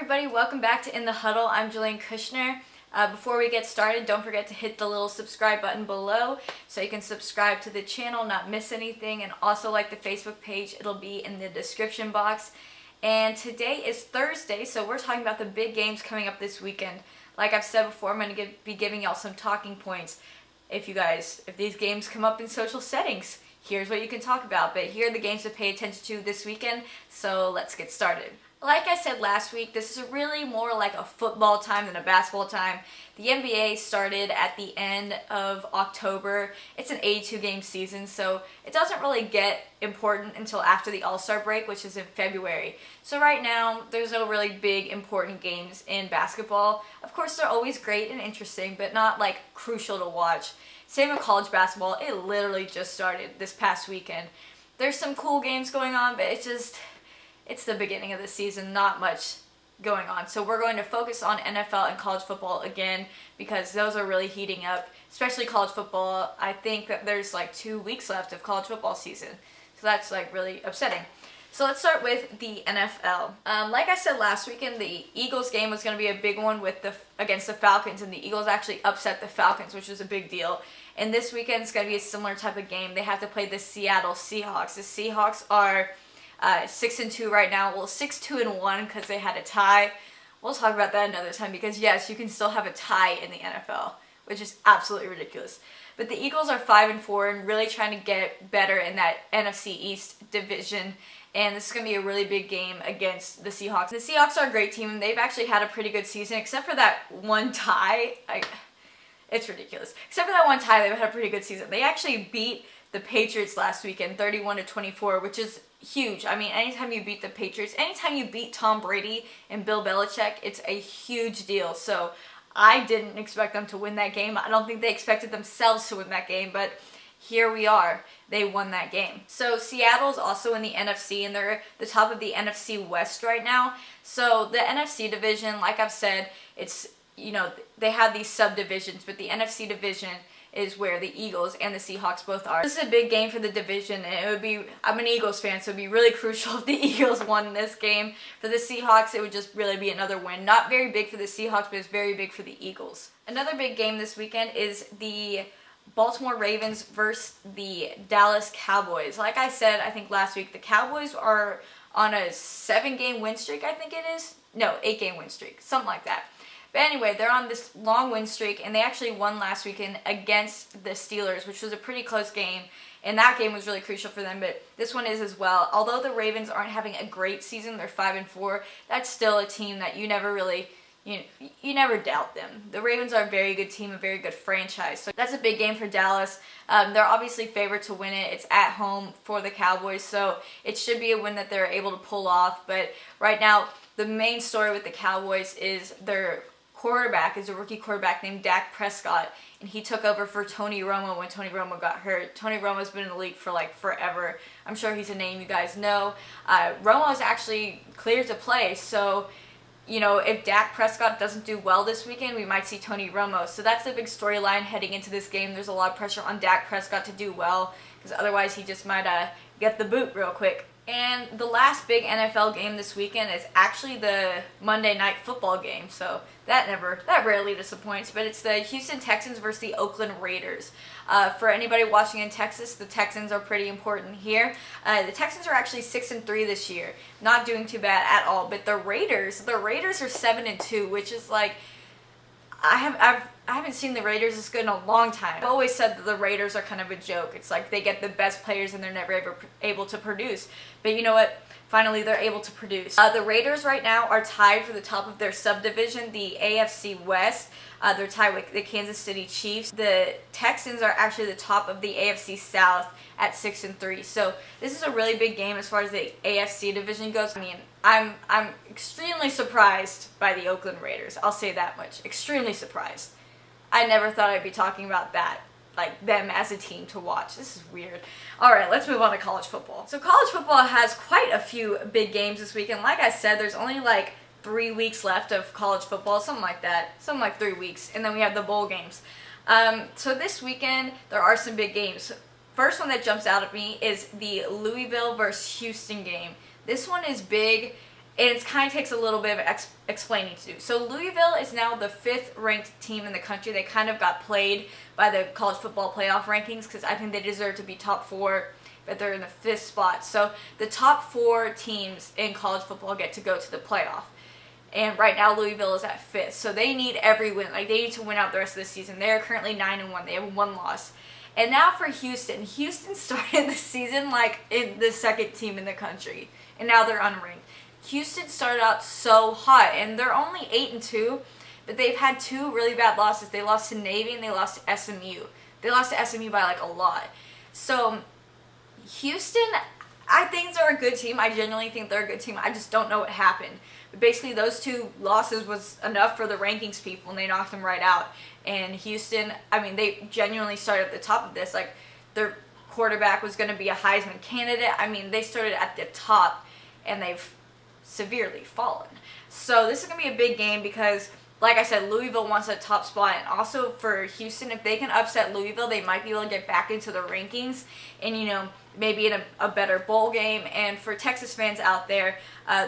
everybody, welcome back to In The Huddle. I'm Jillian Kushner. Before we get started, don't forget to hit the little subscribe button below so you can subscribe to the channel, not miss anything, and also like the Facebook page. It'll be in the description box. And today is Thursday, so we're talking about the big games coming up this weekend. Like I've said before, I'm going to be giving y'all some talking points. If these games come up in social settings, here's what you can talk about. But here are the games to pay attention to this weekend, so let's get started. Like I said last week, this is really more like a football time than a basketball time. The NBA started at the end of October. It's an 82-game season, so it doesn't really get important until after the All-Star break, which is in February. So right now, there's no really big important games in basketball. Of course, they're always great and interesting, but not like crucial to watch. Same with college basketball. It literally just started this past weekend. There's some cool games going on, but it's the beginning of the season, not much going on. So we're going to focus on NFL and college football again because those are really heating up, especially college football. I think that there's like 2 weeks left of college football season. So that's like really upsetting. So let's start with the NFL. Like I said last weekend, the Eagles game was going to be a big one against the Falcons, and the Eagles actually upset the Falcons, which was a big deal. And this weekend is going to be a similar type of game. They have to play the Seattle Seahawks. The Seahawks are 6-2 right now. Well, 6-2-1 because they had a tie. We'll talk about that another time because yes, you can still have a tie in the NFL, which is absolutely ridiculous. But the Eagles are 5-4 and really trying to get better in that NFC East division. And this is going to be a really big game against the Seahawks. The Seahawks are a great team, and they've actually had a pretty good season, except for that one tie. It's ridiculous. Except for that one tie, they've had a pretty good season. They actually beat the Patriots last weekend, 31-24, which is huge. I mean, anytime you beat the Patriots, anytime you beat Tom Brady and Bill Belichick, it's a huge deal. So I didn't expect them to win that game. I don't think they expected themselves to win that game, but here we are. They won that game. So Seattle's also in the NFC, and they're the top of the NFC West right now. So the NFC division, like I've said, it's, they have these subdivisions, but the NFC division is where the Eagles and the Seahawks both are. This is a big game for the division, and I'm an Eagles fan, so it would be really crucial if the Eagles won this game. For the Seahawks, it would just really be another win. Not very big for the Seahawks, but it's very big for the Eagles. Another big game this weekend is the Baltimore Ravens versus the Dallas Cowboys. Like I said, I think last week, the Cowboys are on a 7-game win streak, I think it is. No, 8-game win streak, something like that. But anyway, they're on this long win streak, and they actually won last weekend against the Steelers, which was a pretty close game, and that game was really crucial for them, but this one is as well. Although the Ravens aren't having a great season, they're 5-4, that's still a team that you never really, you never doubt them. The Ravens are a very good team, a very good franchise, so that's a big game for Dallas. They're obviously favored to win it. It's at home for the Cowboys, so it should be a win that they're able to pull off, but right now, the main story with the Cowboys is their quarterback is a rookie quarterback named Dak Prescott, and he took over for Tony Romo when Tony Romo got hurt. Tony Romo's been in the league for like forever. I'm sure he's a name you guys know. Romo is actually cleared to play, so if Dak Prescott doesn't do well this weekend, we might see Tony Romo. So that's the big storyline heading into this game. There's a lot of pressure on Dak Prescott to do well, because otherwise he just might get the boot real quick. And the last big NFL game this weekend is actually the Monday Night Football game, so that rarely disappoints, but it's the Houston Texans versus the Oakland Raiders. For anybody watching in Texas, the Texans are pretty important here. The Texans are actually 6-3 this year, not doing too bad at all, but the Raiders are 7-2, which is like, I haven't seen the Raiders this good in a long time. I've always said that the Raiders are kind of a joke. It's like they get the best players and they're never ever able to produce. But you know what? Finally, they're able to produce. The Raiders right now are tied for the top of their subdivision, the AFC West. They're tied with the Kansas City Chiefs. The Texans are actually the top of the AFC South at 6-3. So this is a really big game as far as the AFC division goes. I mean, I'm extremely surprised by the Oakland Raiders. I'll say that much. Extremely surprised. I never thought I'd be talking about that, like them as a team to watch. This is weird. Alright, let's move on to college football. So college football has quite a few big games this weekend. Like I said, there's only like 3 weeks left of college football, something like that. Something like 3 weeks. And then we have the bowl games. So this weekend, there are some big games. First one that jumps out at me is the Louisville versus Houston game. This one is big and it kind of takes a little bit of explaining to do. So Louisville is now the 5th ranked team in the country. They kind of got played by the college football playoff rankings because I think they deserve to be top 4, but they're in the 5th spot. So the top 4 teams in college football get to go to the playoff. And right now Louisville is at 5th. So they need every win. Like, they need to win out the rest of the season. They're currently 9-1. They have 1 loss. And now for Houston. Houston started the season like in the 2nd team in the country. And now they're unranked. Houston started out so hot, and they're only 8-2, but they've had 2 really bad losses. They lost to Navy and they lost to SMU. They lost to SMU by like a lot. So Houston, I think they're a good team. I genuinely think they're a good team. I just don't know what happened. But basically, those 2 losses was enough for the rankings people, and they knocked them right out. And Houston, I mean, they genuinely started at the top of this. Like, their quarterback was going to be a Heisman candidate. I mean, they started at the top, and they've severely fallen. So this is going to be a big game because, like I said, Louisville wants a top spot. And also for Houston, if they can upset Louisville, they might be able to get back into the rankings and, you know, maybe in a better bowl game. And for Texas fans out there,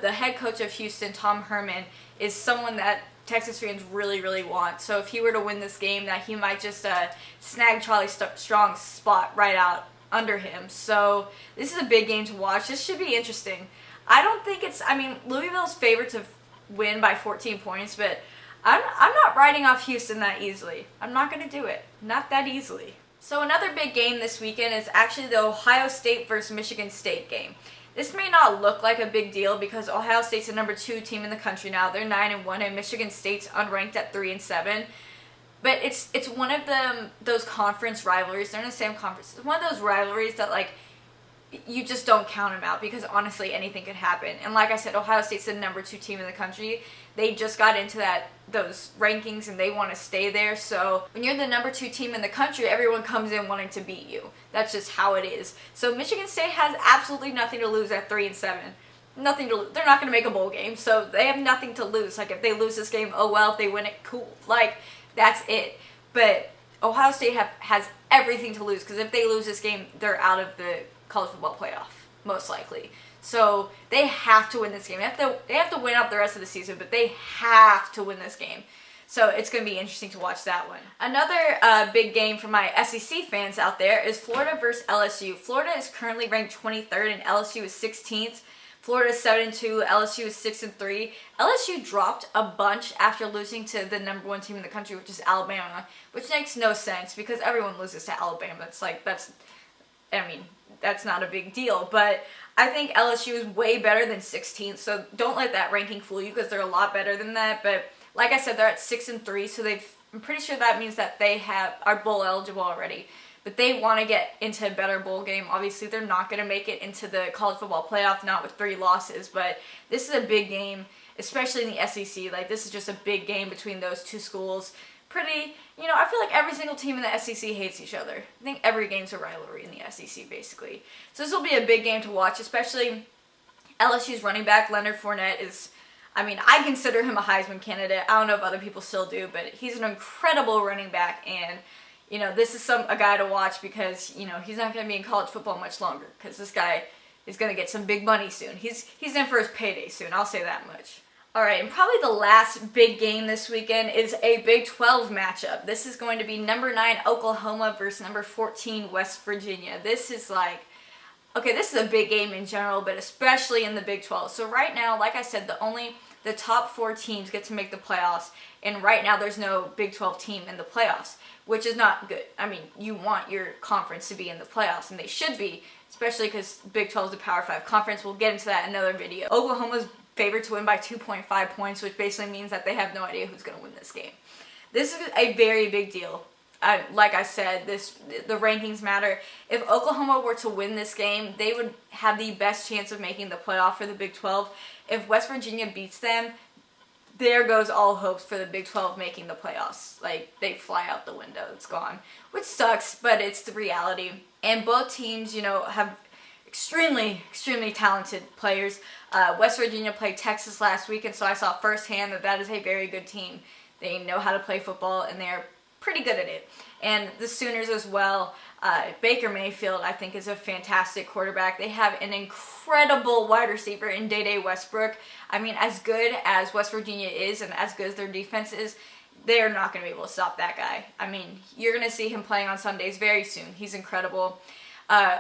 the head coach of Houston, Tom Herman, is someone that Texas fans really, really want. So if he were to win this game, that he might just snag Charlie Strong's spot right out under him. So this is a big game to watch. This should be interesting. I don't think it's, I mean, Louisville's favored to win by 14 points, but I'm not writing off Houston that easily. I'm not going to do it. Not that easily. So another big game this weekend is actually the Ohio State versus Michigan State game. This may not look like a big deal because Ohio State's the number 2 team in the country now. They're 9-1, and Michigan State's unranked at 3-7. But it's one of those conference rivalries. They're in the same conference. It's one of those rivalries that, like, you just don't count them out because honestly anything could happen. And like I said, Ohio State's the number 2 team in the country. They just got into those rankings and they want to stay there. So when you're the number 2 team in the country, everyone comes in wanting to beat you. That's just how it is. So Michigan State has absolutely nothing to lose at 3-7. Nothing to lose. They're not going to make a bowl game, so they have nothing to lose. Like, if they lose this game, oh well. If they win it, cool. Like, that's it. But Ohio State has everything to lose because if they lose this game, they're out of the college football playoff, most likely. So they have to win this game. They have to win out the rest of the season, but they have to win this game. So it's going to be interesting to watch that one. Another big game for my SEC fans out there is Florida versus LSU. Florida is currently ranked 23rd and LSU is 16th. Florida is 7-2, LSU is 6-3. LSU dropped a bunch after losing to the number 1 team in the country, which is Alabama, which makes no sense because everyone loses to Alabama. That's not a big deal, but I think LSU is way better than 16th, so don't let that ranking fool you because they're a lot better than that. But like I said, they're at 6-3, so I'm pretty sure that means that they are bowl eligible already. But they want to get into a better bowl game. Obviously, they're not going to make it into the college football playoff, not with 3 losses, but this is a big game, especially in the SEC. Like, this is just a big game between those 2 schools. I feel like every single team in the SEC hates each other. I think every game's a rivalry in the SEC, basically. So this will be a big game to watch, especially LSU's running back, Leonard Fournette, I consider him a Heisman candidate. I don't know if other people still do, but he's an incredible running back, and, this is a guy to watch because, he's not going to be in college football much longer because this guy is going to get some big money soon. He's in for his payday soon, I'll say that much. Alright, and probably the last big game this weekend is a Big 12 matchup. This is going to be number 9 Oklahoma versus number 14 West Virginia. This is this is a big game in general, but especially in the Big 12. So right now, like I said, the top 4 teams get to make the playoffs, and right now there's no Big 12 team in the playoffs, which is not good. You want your conference to be in the playoffs, and they should be, especially because Big 12 is a Power 5 conference. We'll get into that in another video. Oklahoma's favored to win by 2.5 points, which basically means that they have no idea who's going to win this game. This is a very big deal. Like I said, the rankings matter. If Oklahoma were to win this game, they would have the best chance of making the playoff for the Big 12. If West Virginia beats them, there goes all hopes for the Big 12 making the playoffs. They fly out the window. It's gone. Which sucks, but it's the reality. And both teams, have extremely, extremely talented players. West Virginia played Texas last week, and so I saw firsthand that is a very good team. They know how to play football, and they're pretty good at it. And the Sooners as well. Baker Mayfield, I think, is a fantastic quarterback. They have an incredible wide receiver in Day Westbrook. I mean, as good as West Virginia is and as good as their defense is, they are not going to be able to stop that guy. I mean, you're going to see him playing on Sundays very soon. He's incredible.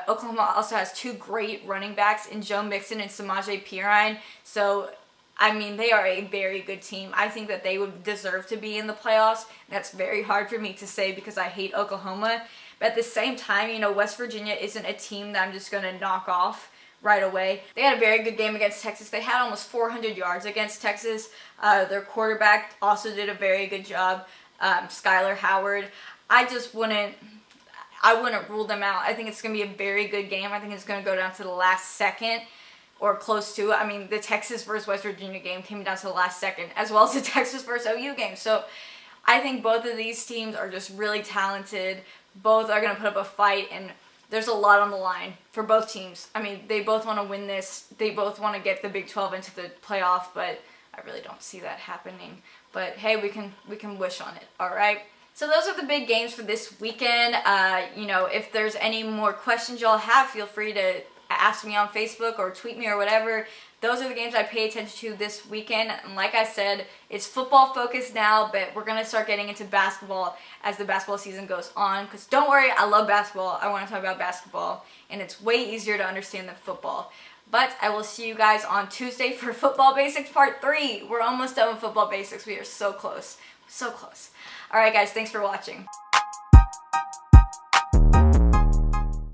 Oklahoma also has 2 great running backs in Joe Mixon and Samaje Perine. So, I mean, they are a very good team. I think that they would deserve to be in the playoffs. That's very hard for me to say because I hate Oklahoma. But at the same time, you know, West Virginia isn't a team that I'm just going to knock off right away. They had a very good game against Texas. They had almost 400 yards against Texas. Their quarterback also did a very good job, Skylar Howard. I wouldn't rule them out. I think it's going to be a very good game. I think it's going to go down to the last second or close to it. I mean, the Texas versus West Virginia game came down to the last second, as well as the Texas versus OU game. So I think both of these teams are just really talented. Both are going to put up a fight, and there's a lot on the line for both teams. I mean, they both want to win this. They both want to get the Big 12 into the playoff, but I really don't see that happening. But hey, we can wish on it, all right? So those are the big games for this weekend. You know, if there's any more questions y'all have, feel free to ask me on Facebook or tweet me or whatever. Those are the games I pay attention to this weekend. And like I said, it's football focused now, but we're going to start getting into basketball as the basketball season goes on. Because don't worry, I love basketball. I want to talk about basketball. And it's way easier to understand than football. But I will see you guys on Tuesday for Football Basics Part 3. We're almost done with Football Basics. We are so close. So close. Alright guys, thanks for watching.